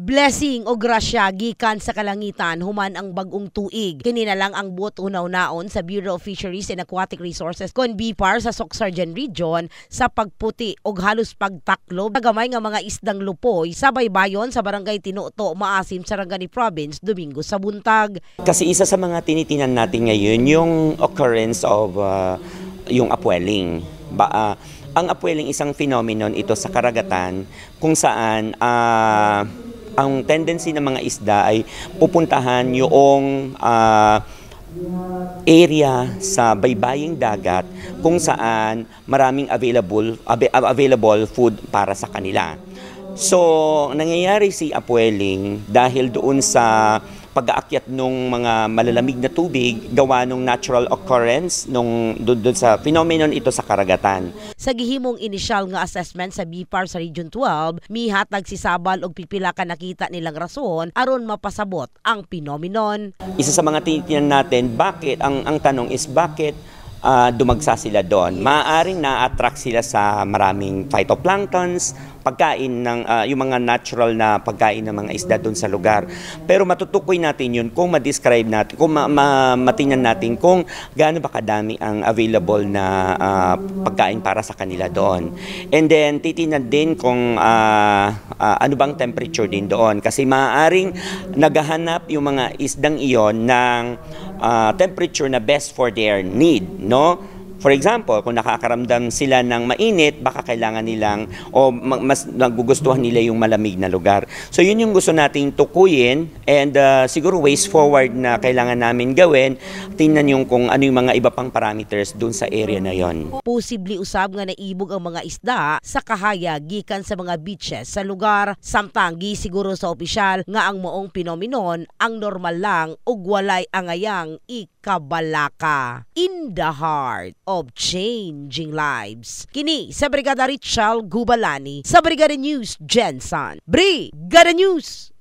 Blessing o grasya gikan sa kalangitan human ang bag-ong tuig. Kini na lang ang buot unaw-naon sa Bureau of Fisheries and Aquatic Resources kon BFAR sa Sorsogon Region sa pagputi og halos pagtaklob gamay nga mga isdang lupoy sa baybayon sa barangay Tinuto, Maasim, Sarangani Province Domingo sa buntag. Kasi isa sa mga tinitinan natin ngayon yung occurrence of yung upwelling. Ang upwelling isang phenomenon ito sa karagatan kung saan ang tendency ng mga isda ay pupuntahan yung area sa baybaying dagat kung saan maraming available food para sa kanila. So, nangyayari si upwelling dahil doon sa pag-aakyat ng mga malalamig na tubig gawa ng natural occurrence doon sa phenomenon ito sa karagatan. Sa gihimong inisyal nga assessment sa BFAR sa Region 12, mihatag si Sabal og pipila ka nakita nilang rason aron mapasabot ang phenomenon. Isa sa mga tinitingnan natin, ang tanong is bakit dumagsa sila doon. Maaaring na-attract sila sa maraming phytoplanktons, pagkain ng yung mga natural na pagkain ng mga isda doon sa lugar. Pero matutukoy natin yun kung ma-describe natin, kung matingnan natin kung gaano ba kadami ang available na pagkain para sa kanila doon. And then titingnan din kung ano bang temperature din doon. Kasi maaaring naghahanap yung mga isdang iyon ng temperature na best for their need, no? For example, kung nakakaramdam sila ng mainit, baka kailangan nilang o mas nagugustuhan nila yung malamig na lugar. So yun yung gusto nating tukuyin and siguro ways forward na kailangan namin gawin. Tingnan yung kung ano yung mga iba pang parameters dun sa area na yon. Posible usab nga naibog ang mga isda sa kahaya gikan sa mga beaches sa lugar, samtang siguro sa opisyal nga ang moong phenomenon ang normal lang ug walay angayang ikabalaka. In the heart of changing lives. Kini sa Brigada Richal Gubalani sa Brigada News Gensan. Brigada News!